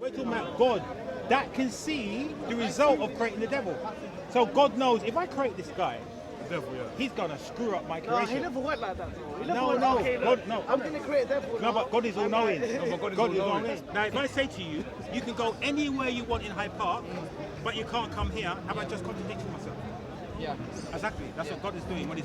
We're talking about God that can see the result of creating the devil. So God knows if I create this guy, Devil, yeah. he's gonna screw up my No, creation. he never went like that, bro. He never No, went, no, okay, God, look, no. I'm going to create a devil. No, but God is all knowing. No, but God is all knowing. Now, if I say to you, you can go anywhere you want in Hyde Park, but you can't come here, have I just contradicted myself? Yeah. Exactly. That's what God is doing. When you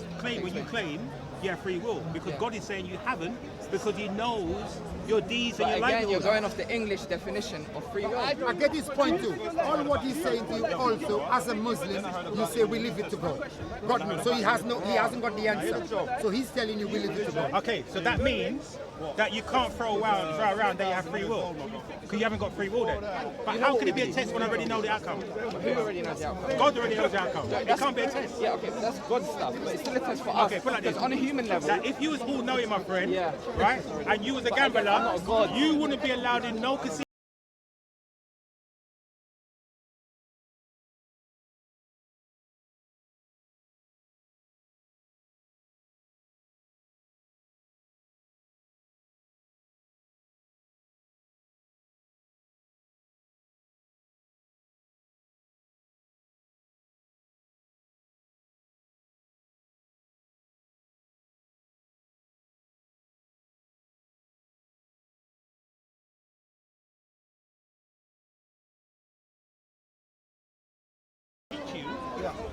claim you have free will, because God is saying you haven't, because He knows your deeds and But your again, you're livelihood. going off the English definition of free will. I get his point too. All what he's saying to you also, as a Muslim, you say we leave it to God. God knows. So he hasn't got the answer. So he's telling you we leave it to God. Okay, so that means that you can't throw around that you have free will, because you haven't got free will then. But how can it be a test when I already know the outcome? Who already knows the outcome? God already knows the outcome. It can't be a test. Yeah, okay, but that's God's stuff. But it's still a test for us. Okay, put it like this. Because on a human level, That if you was all knowing, my friend, Yeah. right, and you was a But again, I'm not a gambler, God. you wouldn't be allowed in no casino.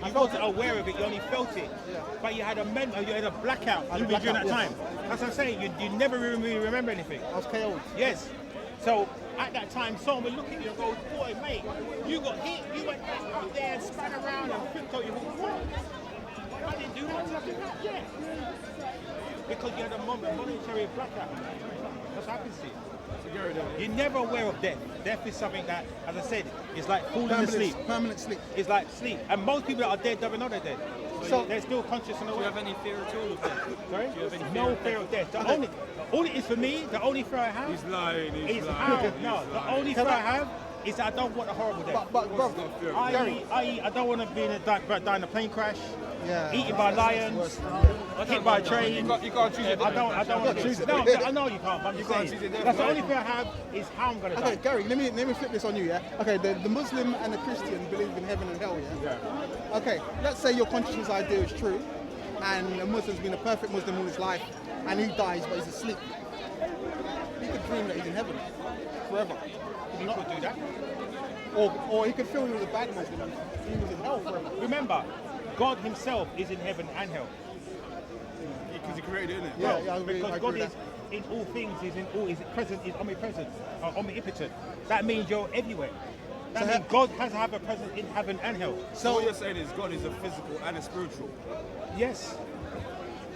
You wasn't aware of it, you only felt it. But you had a blackout during that time. That's what I'm saying, you never really remember anything. I was KO'd. Yes. So at that time, someone would look at you and go, boy, mate, you got hit, you went out there and span around and flipped out. You went, what? I didn't do that. Yeah. Because you had a momentary blackout. That's what happens to you. You're never aware of death. Death is something that, as I said, is like falling asleep. Permanent sleep. It's like sleep. And most people that are dead don't know they're dead. So they're still conscious and Do you aware. have any fear at all of death? Sorry? Do you have any No fear of death. All it is for me, the only fear I have He's lying, is how. No, the only fear I have is that I don't want a horrible death. But bro, I don't want to be die in a plane crash, yeah. eaten by lions, hit by a train. You can't choose it. I don't want to choose it. No, I know you can't, but I'm just saying. That's the only fear I have is how I'm going to die. Okay, Gary, let me flip this on you, yeah? Okay, the Muslim and the Christian believe in heaven and hell, yeah? Okay, let's say your consciousness idea is true, and a Muslim's been a perfect Muslim all his life, and he dies, but he's asleep. He could dream that he's in heaven forever. You could do that. Or he could feel he was a bad Muslim and he was in hell forever. Remember, God Himself is in heaven and hell. Because he created it, innit? Yeah, No, I agree because with God that. is in all things, is present, is omnipresent, omnipotent. That means you're everywhere. That means God has to have a presence in heaven and hell. So what you're saying is God is a physical and a spiritual. Yes.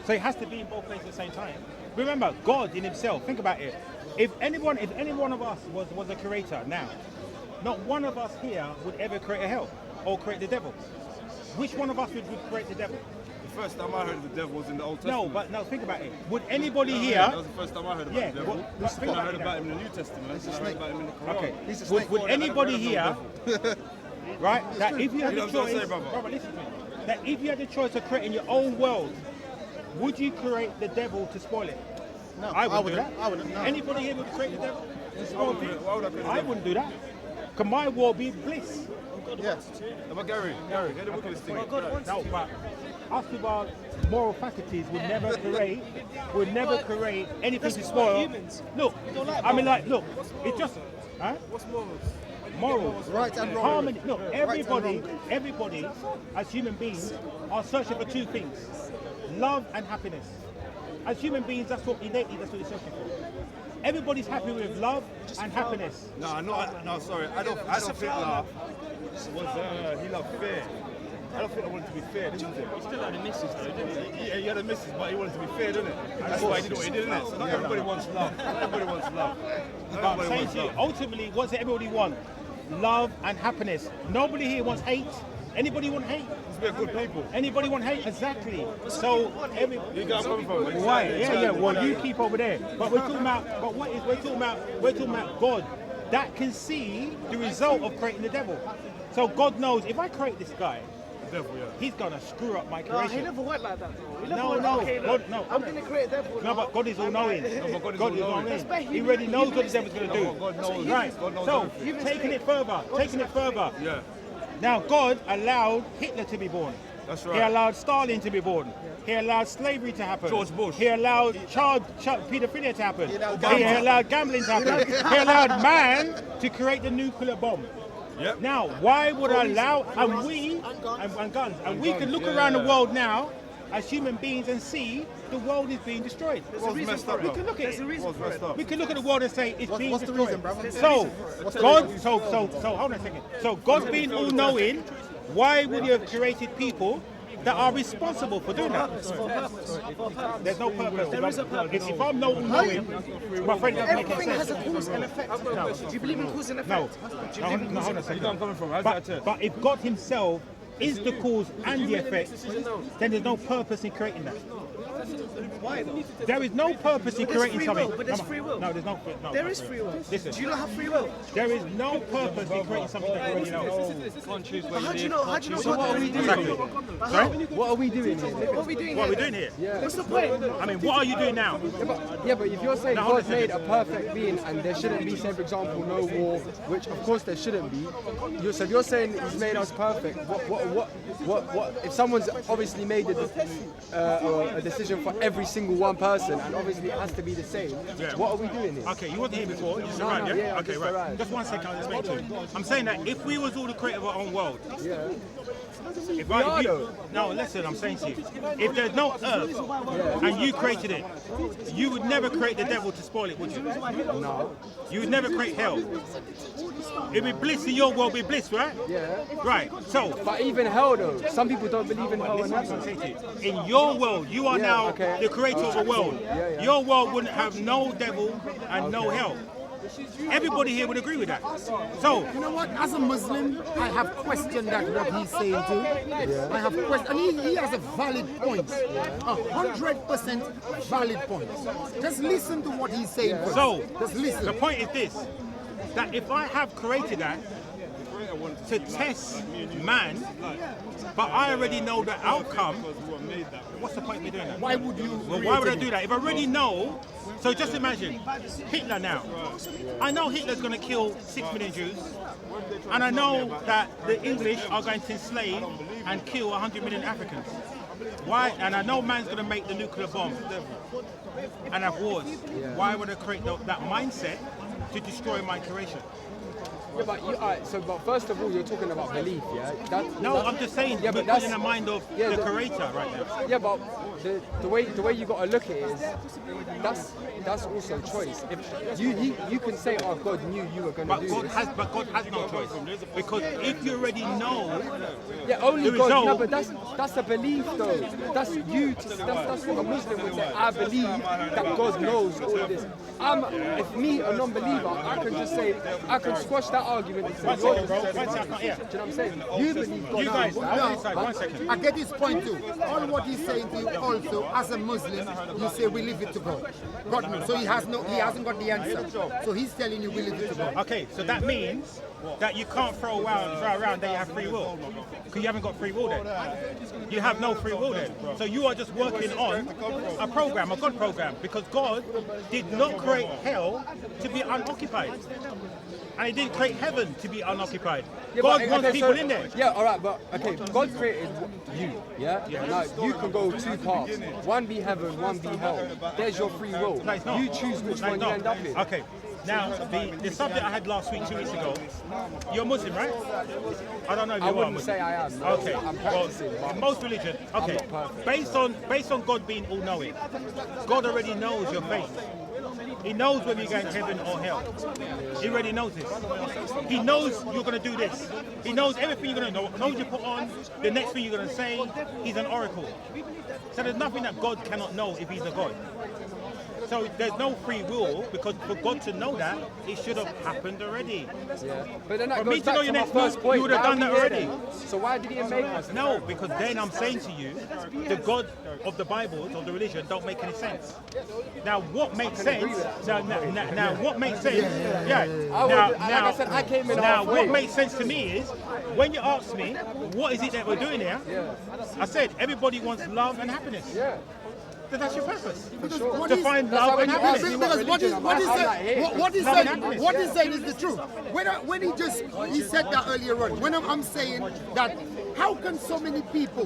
So it has to be in both places at the same time. Remember, God in Himself, think about it. If any one of us was a creator now, not one of us here would ever create a hell or create the devil. Which one of us would create the devil? The first time I heard of the devil was in the Old Testament. No, think about it. Would anybody here... That was the first time I heard about Yeah, the devil. but think I about heard it about now. him in the New Testament. I heard about him in the Quran. Okay. He's a snake. Would anybody here, right, that if you had You the know what I'm choice, saying, brother? listen to me, that if you had the choice of creating your own world, would you create the devil to spoil it? No, I wouldn't. wouldn't. I wouldn't, no. Anybody here would create the devil to spoil things? Why would I create the I devil? wouldn't do that. Because my world be bliss. Yeah. But Gary, get the book of this thing. No, but us with our moral faculties would never create anything to spoil. Look, I mean, like, look, it's just, huh? What's morals? Morals, Right and wrong. harmony. Look, Right and everybody, as human beings, are searching for two things: love and happiness. As human beings, that's what innately that's what we're searching for. Everybody's happy with love and happiness. No, sorry. I don't think love was he loved fair. I don't think I wanted to be fair, didn't it? You still had a missus though, didn't you? Yeah, he had a missus, but he wanted to be fair, didn't it? That's why he did what he did, innit? So not everybody wants love. Not everybody wants love. But I'm saying to you, ultimately, what's it everybody want? Love and happiness. Nobody here wants hate. Anybody want hate? Let's be a good people. Anybody want hate? Exactly. So You guys come from? why? Yeah. Well, you keep over there. But we're talking about. But what is we're talking about God that can see the result of creating the devil. So God knows if I create this guy, devil, yeah. he's gonna screw up my No, he creation. never went like that, though. He never No, went, no, okay, God, look, no. I'm going to create a devil. No, but God is all knowing. but God is all knowing. That's He already knows what the devil's gonna do. God knows. Right. God knows So everything. taking it further. Yeah. Now God allowed Hitler to be born. That's He right. allowed Stalin to be born. He allowed slavery to happen. George Bush. He allowed child pedophilia to happen. He allowed gambling to happen. He allowed man to create the nuclear bomb. Yep. Now, why would I allow, and guns, and we can look around the world now as human beings and see the world is being destroyed. What's messed up, We bro? can look at There's a it. reason What's for messed it. up? We can look at the world and say it's being what's the destroyed. reason, brother? So, What's the God, reason? so hold on a second. So God being all knowing, why would He have created people that are responsible for doing that? For purpose. For purpose. There's no purpose. There is a purpose. If I'm not all knowing, my friend doesn't make any Everything has sense. a cause and effect. Do you believe in cause and No, effect? Do you no, believe in hold cause on a and effect? second. You know where I'm coming from. How's that test? But if God Himself is the cause and the effect, then there's no purpose in creating that. Why though? There is no purpose in But there's creating free something. will, but there's free will. No, there's no. There is free will. Listen, Do you not have free will? there is no purpose in creating something that you already know. Can't choose But where how you do you live. know? How do you know? So what are we doing? Sorry? What are we doing here? What are we doing What are we here? doing here? What's the point? I mean, what are you doing now? Yeah, but if you're saying Now, hold God on a made a perfect being and there shouldn't be, say for example, no war, which of course there shouldn't be. So if you're saying He's made us perfect, what? If someone's obviously made a decision for every single one person, and obviously it has to be the same. Yeah. What are we doing here? Okay, you wasn't here before. You just No, arrived, no, yeah? yeah, I Okay, just right. arrived. Just 1 second, I'll explain to you. I'm saying that if we was all the creator of our own world, Yeah. if are, I, if you, though. no, listen, I'm saying to you, if there's no earth and you created it, you would never create the devil to spoil it, would you? No. You would never create hell. It'd be bliss in your world, be bliss, right? Yeah. Right. So, But even hell though, some people don't believe in hell and listen, I'm heaven. saying to you, in your world, you are Yeah, now okay. the creator of the world. Yeah. Your world wouldn't have no devil and no hell. Everybody here would agree with that. So, You know what? As a Muslim, I have questioned that what he's saying too. I have questioned, and he has a valid point, 100% valid point. Just listen to what he's saying. First. So, just listen. the point is this, that if I have created that to test man, but I already know the outcome, what's the point of me doing that? Why would you? Well, why would I do that? If I already know, so just imagine, Hitler now. I know Hitler's going to kill 6 million Jews, and I know that the English are going to enslave and kill 100 million Africans. Why? And I know man's going to make the nuclear bomb and have wars. Why would I create that mindset to destroy my creation? Yeah, but alright, but first of all, you're talking about belief, yeah? No, I'm just saying, Yeah, but we're putting in the mind of yeah, the the- creator right now. Yeah, but the way you got to look at it is that's also choice. If you can say, oh, God knew you were going to But do God this. has no choice, because if you already know, Yeah, only the God. result- No, but that's a belief though. That's you. That's what a Muslim would say. I believe that God knows all of this. If me, a non-believer, I can just say, I can squash that argument and say, 1 second, bro. 1 second, I can't hear. Do you know what I'm saying? You believe God You guys, knows. on this side, 1 second. I get his point too. All what he's saying to you also, as a Muslim, you say we leave it to God. God knows. So he hasn't got the answer. So he's telling you we leave it to God. Okay, so that means that you can't throw around that you have free will, because you haven't got free will then. You have no free will then. So you are just working on a program, a God program, because God did not create hell to be unoccupied. And He didn't create heaven to be unoccupied. God wants people in there. Yeah, all right, but okay, God created you, yeah? Now, you can go two paths. One be heaven, one be hell. There's your free will. No, it's not. You choose which No, one it's you not. end up in. Okay. Now, the subject I had last week, 2 weeks ago, you're Muslim, right? I don't know if you I are wouldn't Muslim. say I am. No. Okay. I'm Well, practicing, but in most religions, okay. not perfect. Based on God being all-knowing, God already knows your fate. He knows whether you're going to heaven or hell. He already knows this. He knows you're going to do this. He knows everything you're going to know. Knows you put on, the next thing you're going to say. He's an oracle. So there's nothing that God cannot know if He's a God. So there's no free will because for God to know that, it should have happened already. Yeah. But then that For goes me to back know to your my next first move, point. you would have Why are done we that here already. then? So why did he make us? No, because then I'm saying to you, the God of the Bible, of the religion, don't make any sense. Now, what makes sense? Now, what makes sense? Yeah. Like I said, I came in Now, halfway. what makes sense to me is when you ask me, what is it that we're doing here? I said everybody wants love and happiness. Yeah. So that's your purpose. What To is- find That's how love when and you ask happiness. me Because what religion, he I'm said, like, hey. what he Love said, and happiness. what he said is the truth. When he said that earlier on. When I'm saying that, how can so many people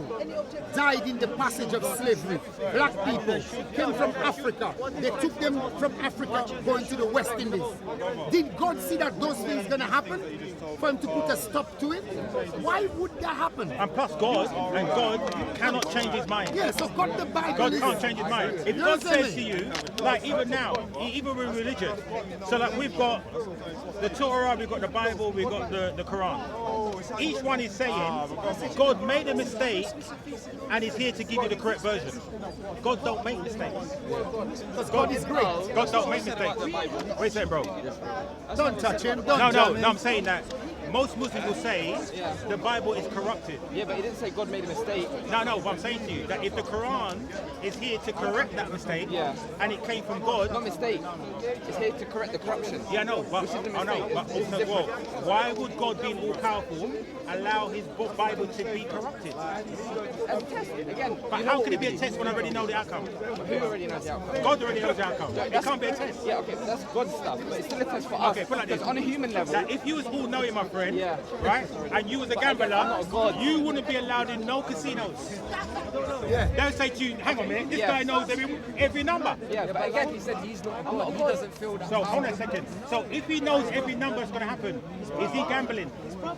died in the passage of slavery? Black people came from Africa. They took them from Africa going to the West Indies. Did God see that those things gonna happen? For him to put a stop to it? Why would that happen? And plus God cannot change his mind. Yeah, so God the Bible God is... can't change his mind. If You God understand says to me? you, like even now, even with religion, so like we've got the Torah, we've got the Bible, we've got the Quran. Each one is saying, God made a mistake and is here to give you the correct version. God don't make mistakes. God is great. God don't make mistakes. What are you saying, bro? Don't touch him. No, Don't jump him. I'm saying that most Muslims will say the Bible is corrupted. Yeah, but he didn't say God made a mistake. No, but I'm saying to you that if the Quran is here to correct that mistake, and it came from God, Not mistake. It's here to correct the corruption. yeah, I know, but Which is the I know, mistake. but It's also, well, why would God, being all powerful, allow His Bible to be corrupted? As a test, again. But how can it be a test when I already know the outcome? Who already knows the outcome? God already knows the outcome. It can't be a test. Yeah, okay, but that's God's stuff. But it's still a test for us. Okay, put it like Because this. on a human level, That if you was all knowing, my friend, Yeah. right, and you was a But again, gambler, I'm not a god. you wouldn't be allowed in no casinos. They'll say to you, hang on a minute, this Yeah. guy knows every number. yeah, but again, he said he's not God. He doesn't feel that. So hold on a second. So if he knows every number is going to happen, is he gambling?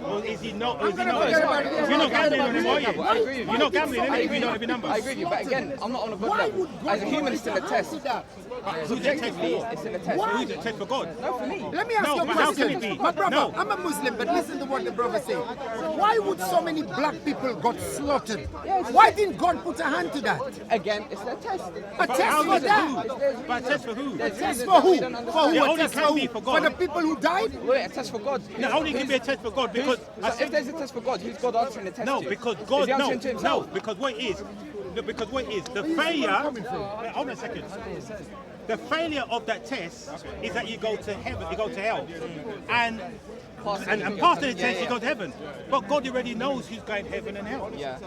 Or is he not? Or is he not? forget about it. You're not gambling on him, are you? I agree with you. You're not gambling, I innit, if agree you know with every you. number. I agree with you, but again, I'm not on a God Why level. would God As a human, it's still a test. answer that? Who's it test Subjectively, for? it's still a test. Who's it test for God? No, for me. Let me ask No, you a but how can question. it be? My brother, No. I'm a Muslim, but listen to what the brother said. Why would so many black people got slaughtered? Why didn't God put a hand to that? Again, it's a test. A test how for does it that? who? But a test for who? There's Test reasons for that we who? don't For understand. It who? A only test can for be who? for For God. the people who died? Wait, a test for God. No, only can be a test for God because So if there's a test for God, who's God answering the test no, to? because Is God he no, answering to no, himself? because what it is, no, because what it is, the failure. Hold on a second. The failure of that test is that you go to heaven, you go to hell, and passing the test, you go to heaven. But God already knows who's going to heaven and hell. Yeah.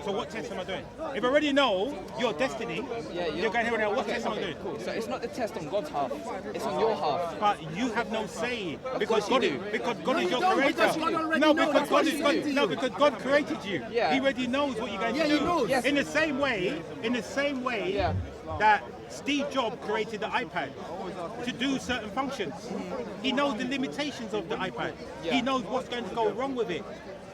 So what test am I doing? If I already know your destiny, Yeah, you're going to heaven and hell. What Okay, test am I okay, doing? cool. So it's not the test on God's half; it's on your half. But you have no say because course God, you do. because God is you your don't, creator. because God already No, knows. because That's God what is he God, said to no, you. because God created you. Yeah. He already knows what you're going Yeah, to he do. knows. Yes. In the same way, Yeah. that Steve Jobs created the iPad to do certain functions. He knows the limitations of the iPad. Yeah. He knows what's going to go wrong with it.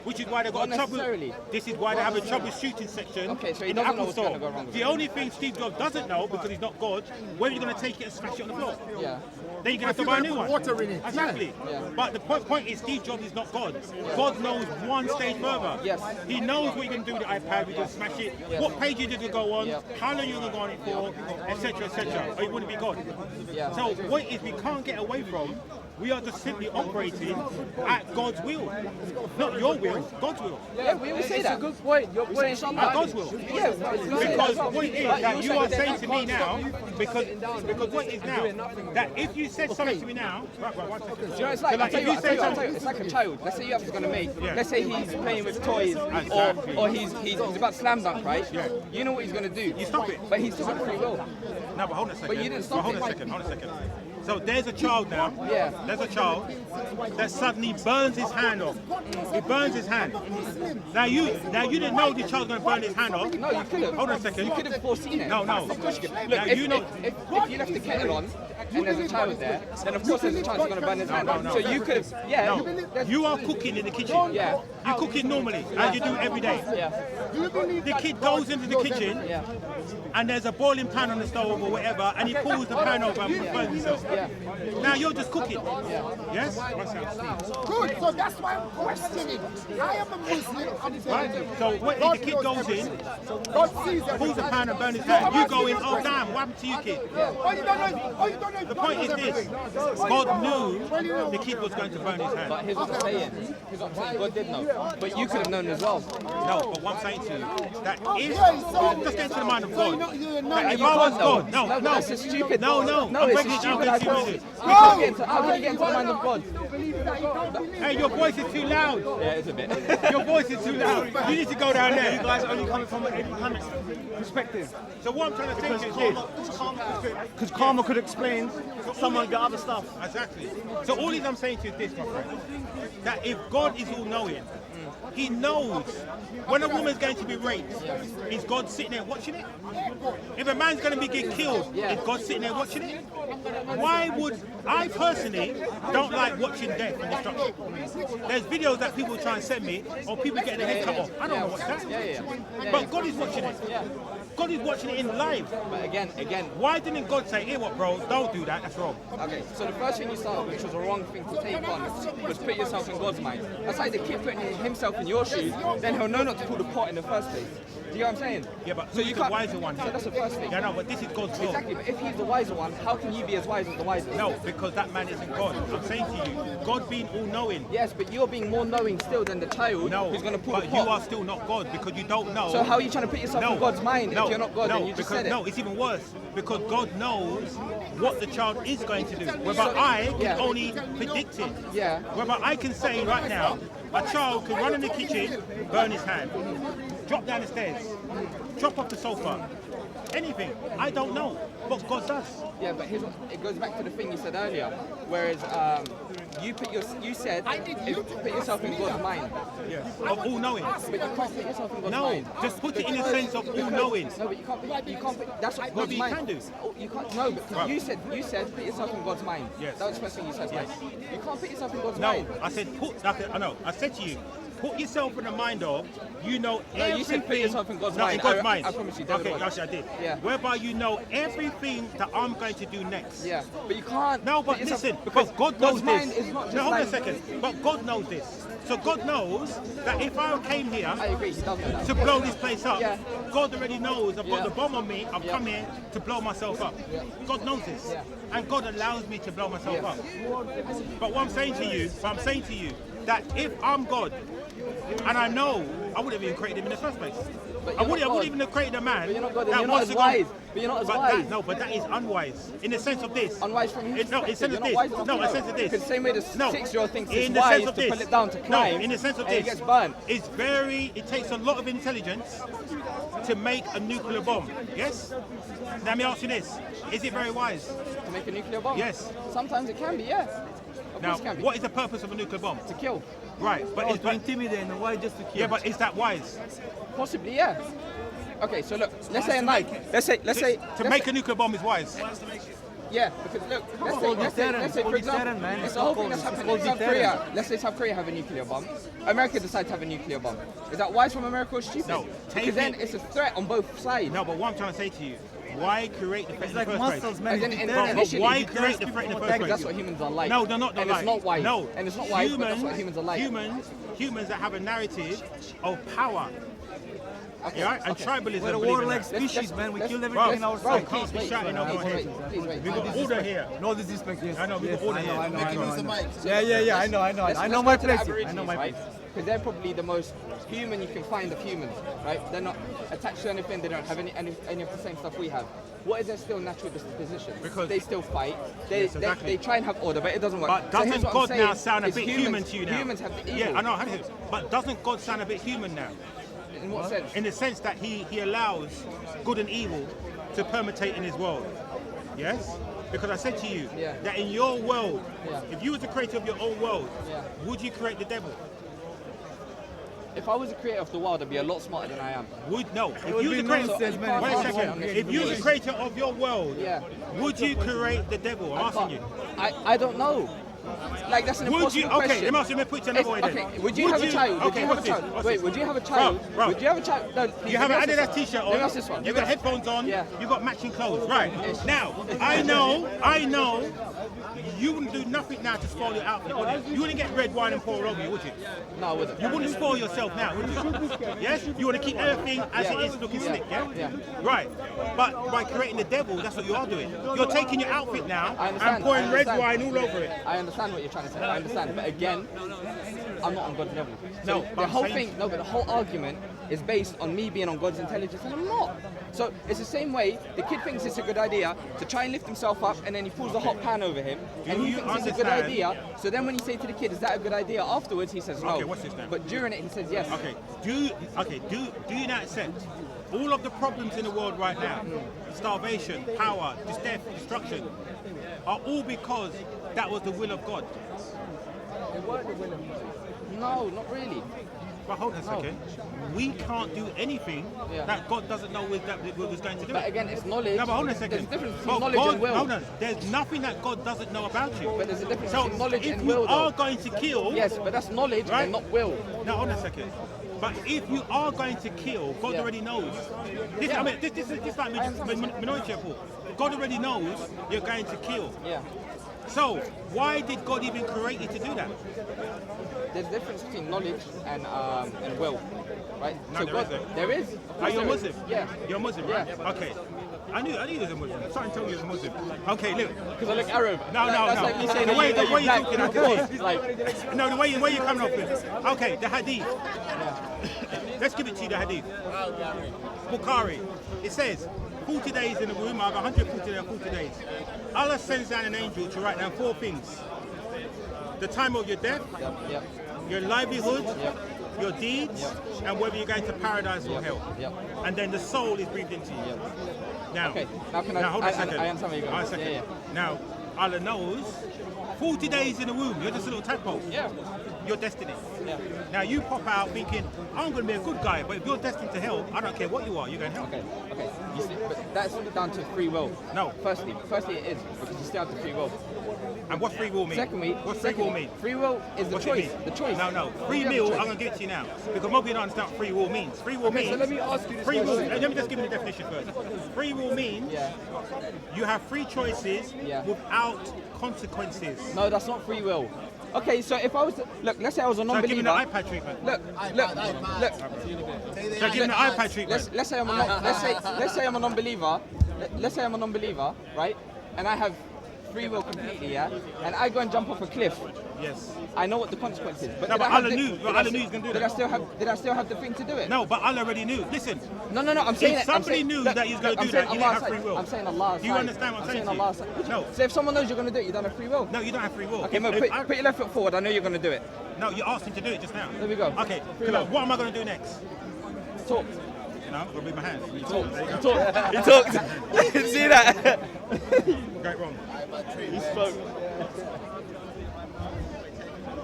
Which is why they got Not trouble. necessarily. This is why they have a troubleshooting section Okay, so he in the doesn't know Apple what's Store. gonna go wrong with The it. only thing Steve Jobs doesn't know, because he's not God, whether you're going to take it and smash it on the floor. Yeah. Then you're going to have to If buy a you're new gonna one. put water in it, Exactly. Yeah. But the point is, Steve Jobs is not God. God knows one stage further. Yes. He knows what you can do with the iPad. We can smash it. Yeah. What page you to go on. Yeah. How long you're going to go on it for, etc., etc. Or you wouldn't be God. Yeah. So what is we can't get away from. We are just simply operating at God's will, not your will, God's will. Yeah, we always say that. It's a good point. Your point is At God's will. Yeah, Because what it is that you are saying to me now, because what it is now, that if you said something to me now, right, one second. You know, it's like, So I'll tell if you, you say something, it's like a child. Let's say you have to go to make. Yeah. Let's say he's playing with toys, Exactly. or he's about to slam dunk, right? Yeah. You know what he's gonna do. You stop it. But he's still got free will. No, but hold on a second. But you didn't stop hold on it. a second. Hold on a second. So there's a child now. Yeah. There's a child that suddenly burns his hand off. He burns his hand. Now you didn't know the child's going to burn his hand off. No, you could have. Hold on a second. You could have foreseen it. No. Of course you could. Now Look, you know. if you left the kettle on and there's a child there, then of course there's a chance you're going to burn his hand. No. So you could have, yeah. No, there's- you are cooking in the kitchen. Yeah. You cook it normally, as you do every day. Yeah. The kid goes into the kitchen, Yeah. and there's a boiling pan on the stove or whatever, and he pulls the pan over and burns himself. Yeah. Now you're just cooking. Yes? Good, so that's why I'm questioning. I am a Muslim, I'm telling you. So when the kid goes in, God sees pulls everything. a pan and burns his hand, you go in, oh damn, what happened to you, kid? Oh, you don't know. Oh, you don't know. The point is this, God knew the kid was going to burn his hand. But here's what I'm saying. Here's what I'm saying. God did know. But you could have known as well. No, but what I'm saying to you, that if, so- just get into the mind of God, you're that if You I was can't know. God, no, but that's a stupid. no, No, I'm it's breaking a it down stupid to you hypothesis. minutes. How can you get into the mind of God? Hey, your voice is too loud. Yeah, it's a bit. Your voice is too loud. You need to go down there. You guys are only coming from an Abrahamic perspective. So what I'm trying to say to you is this. Because karma could explain someone the other stuff. Exactly. So all I'm saying to you is this, my friend, that if God is all-knowing, He knows when a woman's going to be raped, is God sitting there watching it? If a man's going to be get killed, is God sitting there watching it? Why would I personally don't like watching death and destruction? There's videos that people try and send me, or people getting their head cut off. I don't know what's that. But God is watching it. God is watching it in live. But again, Why didn't God say, "Here, what, bro? Don't do that. That's wrong." okay, so the first thing you started, which was a wrong thing to take on, was put yourself in God's mind. That's like the kid putting himself in your shoes, then he'll know not to pull the pot in the first place. Do you know what I'm saying? Yeah, but so who's you the can't, wiser one So here? that's the first thing. Yeah, no, but this is God's will. Exactly, but if he's the wiser one, how can you be as wise as the wisest? No, because that man isn't God. I'm saying to you, God being all-knowing. Yes, but you're being more knowing still than the child No, who's going to pull but the you pot. are still not God because you don't know. So how are you trying to put yourself in God's mind if you're not God and you just said it? No, it's even worse because God knows what the child is going to do. Whether I can only predict it. Yeah. Whether I can say right now, a child can run in the kitchen, burn his hand, drop down the stairs, drop off the sofa, anything. I don't know, but God does. Yeah, but here's what, it goes back to the thing you said earlier, whereas you said put yourself in God's mind. Of all-knowing. But you can't put yourself in God's No, mind. just put it in the sense of all-knowing. No, but you can't put, that's what No, God's but you mind. can do. Oh, you can't, no, but Right. you said put yourself in God's mind. Yes. That was the first thing you said, right? You can't put yourself in God's No, mind. I said I said to you, put yourself in the mind of, you know No, everything. you said put yourself in God's no, mind. in God's I mind. promise you, David Okay, was. actually I did. Yeah. Whereby you know everything that I'm going to do next. Yeah, but you can't. No, but put yourself- listen, because God knows God's mind this. is not just No, hold on a like- second. But God knows this. So God knows that if I came here I agree, he does know that. to blow this place up, Yeah. God already knows I've got Yeah. the bomb on me. I've Yeah. come here to blow myself up. God knows this. Yeah. And God allows me to blow myself Yeah. up. But what I'm saying to you, that if I'm God, and I know I wouldn't have even created him in the first place. But I you're wouldn't not God. even have created a man But you're not God and that you're not wants as to go. wise. But you're not as wise. But that is unwise. In the sense of this. Unwise from his No, in the sense perspective, of you're not wise this. enough No, to in the know. sense of this. Because the same way the No. 6-year-old thinks it's In the wise sense of to this. pull it down to climb, No, in the sense of and he this. gets burnt. It takes a lot of intelligence to make a nuclear bomb. Yes? Let me ask you this. Is it very wise? To make a nuclear bomb? Yes. Sometimes it can be, yeah. Of Now, course it can be. what is the purpose of a nuclear bomb? To kill. Right, but Oh, it's to intimidate and why just to kill? yeah, but is that wise? Possibly, yeah. Okay, so look, let's say a knife. Let's say To make a nuclear bomb is wise. yeah, because look, let's say for example, man. it's the whole thing that's happening in South Korea. Let's say South Korea have a nuclear bomb. America decides to have a nuclear bomb. Is that wise from America or stupid? No, because then it's a threat on both sides. No, but what I'm trying to say to you, why create the threat in the Like first muscles, place? man. As in- It's in- there. in- But initially, why you create the threat in the first Because place? that's what humans are like. No, they're not And like. it's not wise. No, And it's not wise, but that's what humans are like. Humans that have a narrative of power. Yeah, and tribalism. We're a believe in warlike that. species, man. We let's- kill Bro, everything in our bro, sight. can't be shouting over my head. Please wait. We got order here. No disrespect, yes. I know, we yes, got order I know, here. I know, I know, I know. Let's- Yeah, I know. let's- I know let's my go to the place. I know my Aborigines, place. Because they're probably the most human you can find of humans, right? They're not attached to anything. They don't have any of the same stuff we have. What is their still natural disposition? Because- they still fight. They, Yes, exactly. they try and have order, but it doesn't work. But So here's doesn't what I'm God saying now sound a is bit human to you now? Humans have the evil. Yeah, I know. But doesn't God sound a bit human now? In what sense? In the sense that he allows good and evil to permutate in his world. Yes? Because I said to you Yeah. that in your world, Yeah. if you were the creator of your own world, Yeah. would you create the devil? If I was a creator of the world, I'd be a lot smarter than I am. No. If would you be were the creator, nonsense, man. wait a I'm second. getting If you were the confused. creator of your world, Yeah. would you create the devil? I'm asking you. I don't know. Like that's an Would you? impossible Okay, question. let me ask you. Let me put it another way then. Okay, would you have a child? Would Okay, you have a what's this? child? What's Wait, this? would you have a child? Bro. Would you have a child? No, please, You have an let me ask Adidas this t-shirt one. Let me on. ask this one. You got headphones on. Yeah. You got matching clothes. Right. Now, I know. You wouldn't do nothing now to spoil your outfit, would you? You wouldn't get red wine and pour it over you, would you? No, I wouldn't. You wouldn't spoil yourself now, would you? Yes? You want to keep everything as it is looking slick, yeah? Yeah. Right. But by creating the devil, that's what you are doing. You're taking your outfit now I understand, and pouring I red understand. wine all over it. I understand what you're trying to say. I understand, but again, I'm not on God's level. So No, the but I'm whole saying- thing, no, but the whole argument is based on me being on God's intelligence, and I'm not. So it's the same way. The kid thinks it's a good idea to try and lift himself up, and then he pulls the hot pan over him, and Do he you thinks it's a good understand? idea. So then when you say to the kid, "Is that a good idea?" Afterwards, he says no. Okay, what's this now? But during it, he says yes. Okay. Do you not accept all of the problems in the world right now, starvation, power, death, destruction, are all because that was the will of God? No, not really. But hold on a second. We can't do anything Yeah. that God doesn't know was going to do. But again, it's knowledge. No, but hold on a There's second. a difference But between knowledge God, and will. hold on. There's nothing that God doesn't know about you. But there's a difference So between knowledge if and you will, though. are going to kill, Yes, but that's knowledge Right. and not will. now hold on a second. But if you are going to kill, God Yeah. already knows. This, I mean, this is like Minority Report. God already knows you're going to kill. Yeah. So why did God even create you to do that? There's a difference between knowledge and will, right? No, So there God, isn't. there is. Of Are course you a there is. Muslim? Yeah. You're a Muslim, right? Yeah. Okay. I knew you was a Muslim. Something told me you was a Muslim. Okay, look. Because I look Arab. No, no, That's no. like me saying The way that you're black. talking, I Of can course. see. Like, No, the way you're coming off with. Okay, the hadith. Let's give it to you, the hadith. Bukhari. It says, 40 days in the womb, I have 140 and 40 days. Allah sends down an angel to write down 4 things. The time of your death, yep. your livelihood, Yep. your deeds, and whether you're going to paradise or hell. Yep. And then the soul is breathed into you. Now, Okay, now can I- hold on a I second. understand where you're going. Hold on a second. Yeah, Now, Allah knows 40 days in the womb, you're just a little tadpole. Yeah. Your destiny. Yeah. Now you pop out thinking, I'm going to be a good guy, but if you're destined to hell, I don't care what you are, you're going to hell. Okay. You see, but that's down to free will. No. Firstly it is because you still have the free will. And what's free will mean? Secondly, What's free will mean? Free will is the What's it choice. mean? The choice. No. Free You have a will, choice. I'm going to give it to you now. Because most people don't understand what free will means. Free will means... so let me ask you this free will, question. let me just give you the definition first. Free will means Yeah. you have free choices Yeah. without consequences. No, that's not free will. Okay, so if I was to, look, let's say I was a So give him non-believer. the iPad treatment. Look. So give him the iPad treatment. Let's say I'm a let's say I'm a non-believer. Let's say I'm a non-believer, right? And I have free will completely, yeah. And I go and jump off a cliff. Yes. I know what the consequence is. No, did but I have Allah the- knew- did but I Allah knew st- he was gonna do Did that. Did I still have the thing to do it? No, but Allah already knew. Listen, No. I'm saying If it. I'm somebody saying, knew look, that he was gonna I'm do saying that, you didn't Allah's have free side. will. I'm saying Allah's Do you side. understand what I'm saying to you? Allah's side. No. So if someone knows you're going to do it, you don't have free will. no, you don't have free will. Okay, man, If put your left foot forward. I know you're going to do it. No, you asked him to do it just now. There we go. Okay, Free cool. will. What am I going to do next? Talk. No, I'm going to move my hands. He talked. See that? Great wrong. He spoke.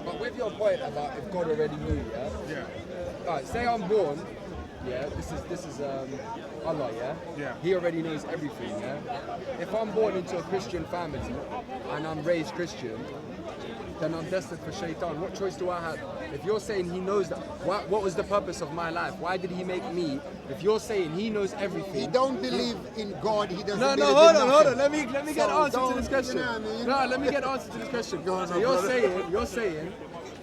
But with your point about if God already knew, yeah? Yeah. Alright, say I'm born, yeah, this is Allah, yeah? Yeah. He already knows everything, yeah? If I'm born into a Christian family and I'm raised Christian, then I'm destined for shaitan. What choice do I have? If you're saying he knows that, what was the purpose of my life? Why did he make me? If you're saying he knows everything. He don't believe in God. He doesn't No, believe hold in on. nothing. Let me get So answer to this don't, question. you know what I mean? No, let me get answer to this question. Go on, So my you're saying,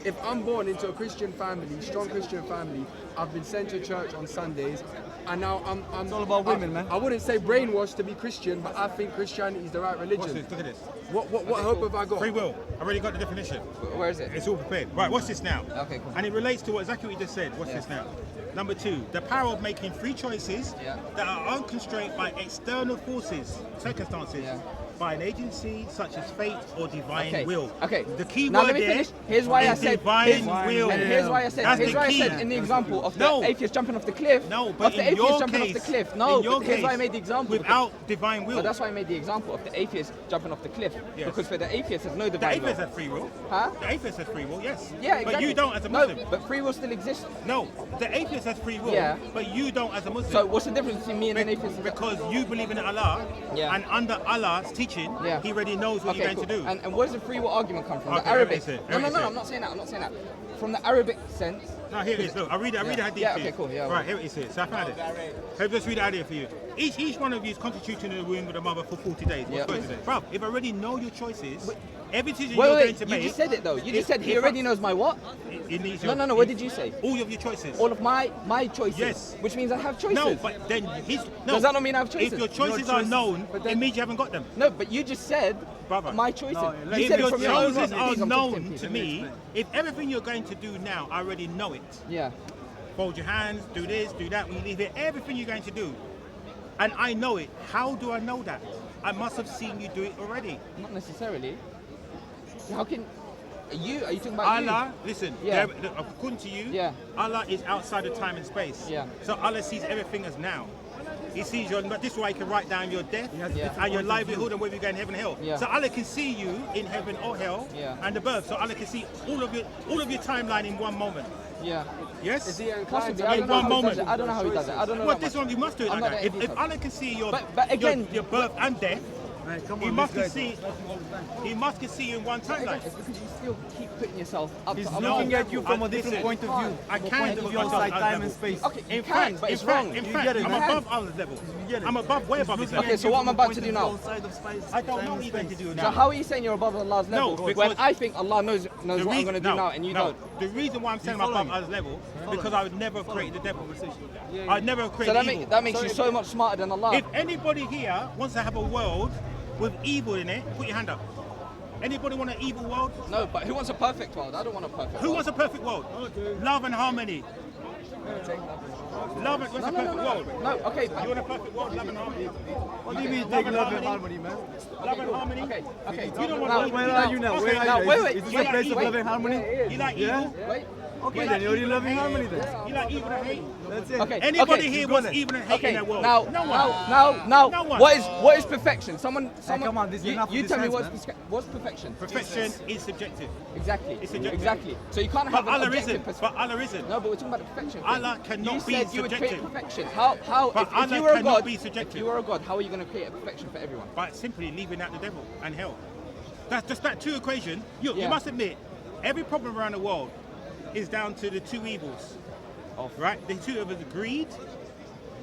if I'm born into a Christian family, strong Christian family, I've been sent to church on Sundays, and now I'm It's all about women, man. I wouldn't say brainwashed to be Christian, but I think Christianity is the right What's religion. this? Look at this. What hope have I got? Free will. I already got the definition. Where is it? It's all prepared. Right, what's this now? Okay, cool. And it relates to exactly what you just said. What's Yeah. this now? Number 2, the power of making free choices Yeah. that are unconstrained by external forces, circumstances, Yeah. by an agency such as fate or divine Okay. will. Okay. The key Now word let me there finish. Here's why I is said. divine will. And here's why I said. That's Here's the why I key. said in the example of the No. atheist jumping off the cliff. No, but of the in atheist your jumping case, off the cliff. No, in your but here's why I case, made the example. without divine will. But that's why I made the example of the atheist jumping off the cliff. Yes. Because for the atheist, there's no The divine atheist will. has free will. Huh? The atheist has free will, yes. Yeah, exactly. But you don't as a Muslim. No, but free will still exists. No, the atheist has free will, Yeah. but you don't as a Muslim. So what's the difference between me and an atheist? Because you believe in Allah, Yeah. and under Allah's teaching, teaching, Yeah. he already knows what you're going to do. And where does the free will argument come from? Okay, The Arabic. everything. No, I'm not saying that. I'm not saying that. From the Arabic sense. No, here it is. Look, I read it hadith Yeah, to you. okay, cool, yeah, Right, here it is. So I found it. Let me just read it out here for you. Each one of you is constituting in the womb of the mother for 40 days. What's going today? Bro, if I already know your choices, every decision you're going to make... You just said it though. You just said he already knows my what? It needs No. What did you say? All of your choices. All of my choices. Yes. Which means I have choices. No, but then his... No. Does that not mean I have choices? If your choices are known, it means you haven't got them. No, but you just said Brother. my choices. You If said it your from your own choices mouth. are Please, I'm known talking to me, if everything you're going to do now, I already know it. Yeah. Fold your hands, do this, do that, when you leave here, everything you're going to do. And I know it. How do I know that? I must have seen you do it already. Not necessarily. How can... Are you talking about Allah, listen, Yeah. according to you, Yeah. Allah is outside of time and space. Yeah. So Allah sees everything as now. He sees your, this is why he can write down your death Yeah. and your livelihood and whether you go in heaven or hell. Yeah. So Allah can see you in heaven or hell Yeah. and the birth. So Allah can see all of your timeline in one moment. you? Yeah. Yes? Is he inclined Possibly. to I in don't know one how he does moment. it. I don't know how he does it. I don't know Well, that this much. one you must do it I'm like not that. that If detailed. Allah can see your But again- your birth and death, Hey, come he on, must this can guy. see. He must can see you in one timeline. It's because you still keep putting yourself up He's to looking at you from a listen, different point of view. I From a can point do of it view myself outside at time level. and space. Okay, you can, but it's wrong. In You fact, get it, I'm man. above Allah's level. get it. I'm above, way above his level. Okay, so what I'm about to do now? I don't know what you're going to do So now. how are you saying you're above Allah's No, level because when I think Allah knows what I'm going to do now and you don't? The reason why I'm saying I'm above Allah's level because I would never have created the devil. I'd never have So created evil. that makes you so much smarter than Allah. If anybody here wants to have a world with evil in it, put your hand up. Anybody want an evil world? No, but who wants a perfect world? I don't want a perfect Who world. wants a perfect world? Love and harmony. Love and what's a perfect world? No, okay. You want a perfect world? Love and harmony. What do you mean take love and harmony, man? Love and harmony. Okay. You don't want Now, to Where are you now? Where Now, are you? wait, Is this wait, a place of wait. love and harmony? You like Yeah? evil? Wait. Okay, then you're in love and harmony then. You like evil and hate? That's it. Okay. Anybody okay. here wants evil and hate Okay. in their world? Now, no one. now, No one. what is perfection? Someone. come on, this is enough of You this tell me hands, what's perfection? Perfection is subjective. Exactly. It's subjective. Exactly. So you can't have But an Allah objective isn't. perspective. But Allah isn't. No, but we're talking about the perfection. thing. Allah cannot you be said you would create subjective. perfection. How But if Allah you were a cannot god, be if subjective. you were a god, how are you going to create a perfection for everyone? By simply leaving out the devil and hell. That's just that two equation. You Yeah. must admit, every problem around the world is down to the two evils. Right? The two of us are greed,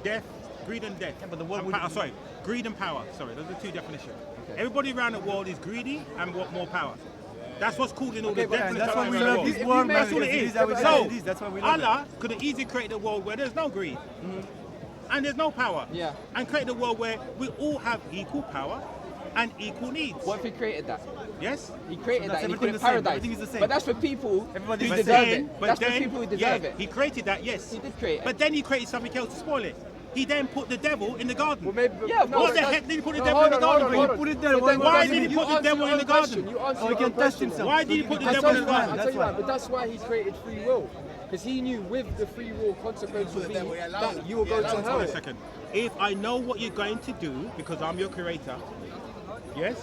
death, greed and death. but the world And would- power, sorry, greed and power. Sorry, those are two definitions. Everybody around the world is greedy and want more power. That's what's called in all the but definitions that's why around we the love world. this world, man. That's all it because is. is how we So, love it. That's why we love it. Allah could have easily created a world where there's no greed and there's no power. Yeah. And created a world where we all have equal power and equal needs. What if he created that? Yes? He created that's that and he everything called it the same, paradise. everything is the same. But that's for people Everybody's who the deserve same. it. That's for people who deserve it. He created that, yes. He did create it. But then he created something else to spoil it. He then put the devil in the garden. Well, maybe, Yeah, of no, course. What the but heck did he put the no, devil hold in the on, garden hold for? on, hold on. Put it there. But then Why you did he answer put the your devil in own the garden? question. You answer So he your can own test question himself. then. Why did he put the I'll devil tell in you the why. garden? I'll tell you why. But that's why he created free will. Because he knew with the free will consequence would be that you will go to Hold on hell. a second. If I know what you're going to do because I'm your creator, yes,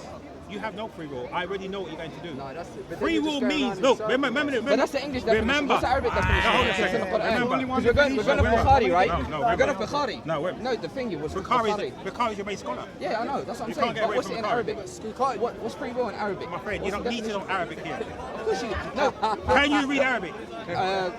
you have no free will. I already know what you're going to do. No, that's it. But then Free you're just will going means, around in look, circles. remember. But that's the English definition. Remember. What's the Arabic definition? Hold on a It's in the second. Quran. Remember. Because we're going to Bukhari, right? No, We're going to remember. Bukhari. No, wait. No, the thingy was Bukhari Bukhari. is your main scholar. Yeah, I know. That's what I'm You saying. can't get But away what's from it in Bukhari. Arabic? What's free will in Arabic? My friend, you What's don't the need to know definition? Arabic here. Of course you no. Can you read Arabic?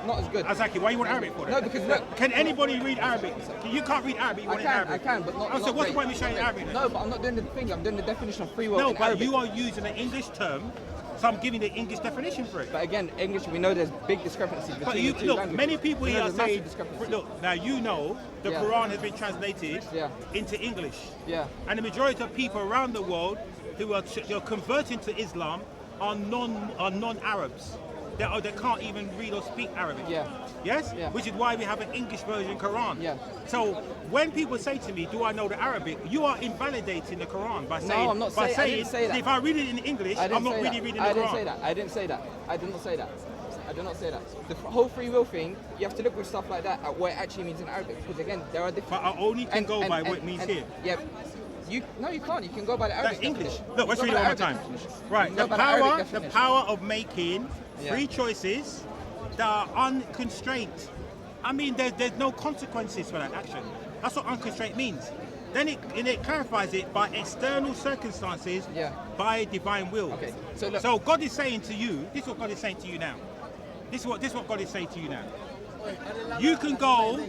Not as good. Exactly. Why you want Arabic for No, that? because look, Can anybody read Arabic? You can't read Arabic. You want it in I Arabic. can, but not. Oh, so not what's the great. point of me showing Arabic then? No, but I'm not doing the thing. I'm doing the definition of free will No, in but Arabic. you are using an English term, so I'm giving the English definition for it. But again, English, we know there's big discrepancies between But you the two look, languages. many people We here know are there's massive saying, discrepancies. look, now you know the Yeah. Quran has been translated Yeah. into English. Yeah. And the majority of people around the world who are converting to Islam are non-Arabs. They can't even read or speak Arabic. Yeah. Yes? Yeah. Which is why we have an English version Quran. Yeah. So when people say to me, do I know the Arabic? You are invalidating the Quran by saying, I'm not by saying- I didn't say that. if I read it in English, I didn't I'm not say really that. reading the I Quran. didn't say that. I didn't say that. I did not say that. I did not say that. The whole free will thing, you have to look with stuff like that at what it actually means in Arabic. Because again, there are different. But I only can go by what it means here. Yeah. No, you can't. You can go by the Arabic That's English. definition. Look, let's You read go it by one more the time. Arabic definition. Right, You the go by the Arabic power definition. of making Yeah. free choices that are unconstrained. I mean, there's no consequences for that action. That's what unconstrained means. Then it clarifies it by external circumstances, Yeah. by divine will. Okay, so look- So God is saying to you, this is what God is saying to you now. This is what God is saying to you now. You can go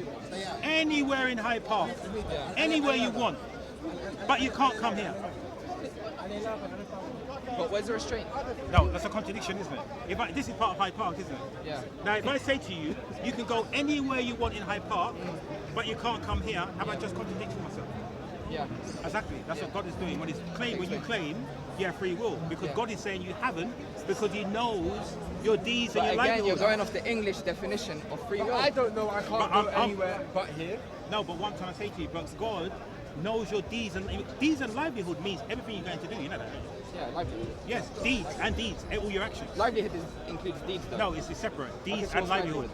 anywhere in Hyde Park, anywhere you want, but you can't come here. But where's the restraint? No, that's a contradiction, isn't it? This is part of Hyde Park, isn't it? Yeah. Now, if I say to you, you can go anywhere you want in Hyde Park, but you can't come here, have I just contradicted myself? Yeah. Exactly. That's what God is doing. When you claim you have free will, because God is saying you haven't, because He knows your deeds and But your again, you're livelihood. going off the English definition of free will. I don't know. I can't But go I'm- anywhere but here. No, but what I'm trying to say to you, but God knows your deeds and livelihood means everything you're going to do. You know that? Yeah, livelihood. Yes, deeds, all your actions. Livelihood includes deeds, though. No, it's separate. Deeds so and what's livelihood.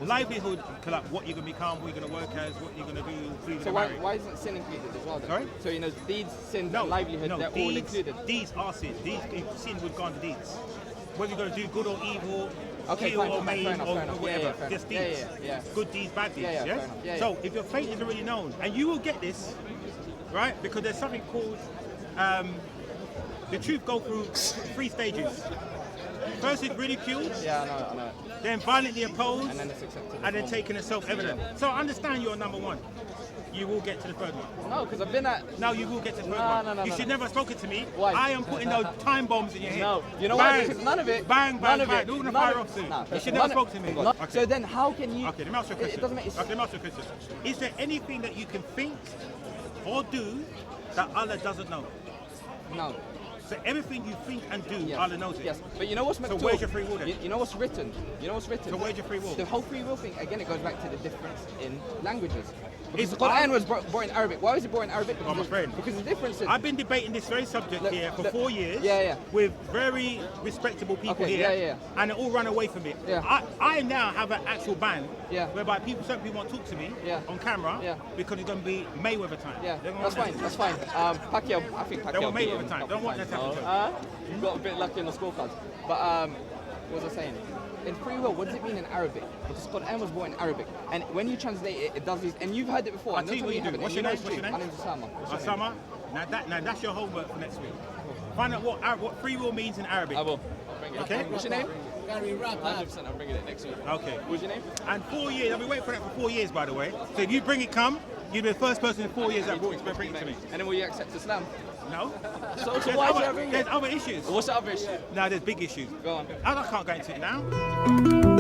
Livelihood, like what you're going to become, what you're going to work as, what you're going to do, who you're So going to marry. why isn't sin included as well then? Sorry? So deeds, sins, No, and livelihood, no, they're all deeds, included. Deeds are sin. Sin would go under deeds. Whether you're going to do good or evil, Okay, kill fine, or fine, maim fair enough, or fair enough. whatever, Yeah, fair just enough. deeds. Yeah. Good deeds, bad deeds. Yeah, Yeah, fair enough. Yeah, So if your fate is already known, and you will get this, right? Because there's something called the truth go through 3 stages. First it's ridiculed, Yeah, I know. then violently opposed, And then it's accepted. and then taken as self-evident. So understand you're number 1. You will get to the third one. No, because I've been at. No, you will get to the third No, one. no, You no. should never have spoken to me. Why? I am putting those time bombs in your head. No, you know bang, why? Because none of it. Bang, bang, none of bang. it. They're all going to none fire of- off soon. Nah, You should none never of- spoke to me. No. Okay. So then, how can you? Okay, let me ask you a question. It doesn't make. Okay, let me ask you a question. Is there anything that you can think or do that Allah doesn't know? No. So everything you think and do, Yes. Allah knows it. Yes, but you know what's So where's your free will then? You know what's written? You know what's written? So where's your free will? The whole free will thing, again, it goes back to the difference in languages. Because It's- the Quran was brought in Arabic. Why was it brought in Arabic? Oh, my friend. Because the difference in... I've been debating this very subject Look, here for look, 4 years yeah. with very respectable people Okay, here, yeah. and they all run away from it. Yeah. I now have an actual ban Yeah. whereby certain people won't talk to me Yeah. on camera Yeah. because it's going to be Mayweather time. Yeah, They're gonna that's want fine, that. that's fine. Pacquiao, I think Pacquiao They want beat Mayweather him a time. couple Don't want times. that to happen. You got a bit lucky on the scorecards. But what was I saying? In free will, what does it mean in Arabic? Because Quran was brought in Arabic, and when you translate it, it does these. And you've heard it before. I'll and tell you don't what you haven't, do. What's and your know name? it's What's your true. name? My name's Osama. What's your name? Osama. Now that's your homework for next week. Find out what free will means in Arabic. I will. I'll bring it. Okay. What's your name? 100%. I'm bringing it next week. Okay. What's your name? And 4 years. I've been waiting for that for 4 years, by the way. So if you bring it, you'll be the first person in 4 years that bring it to me. And then will you accept Islam? No. So There's why other- should I bring There's it? other issues. What's the other issue? No, there's big issues. Go on. I can't go into it now.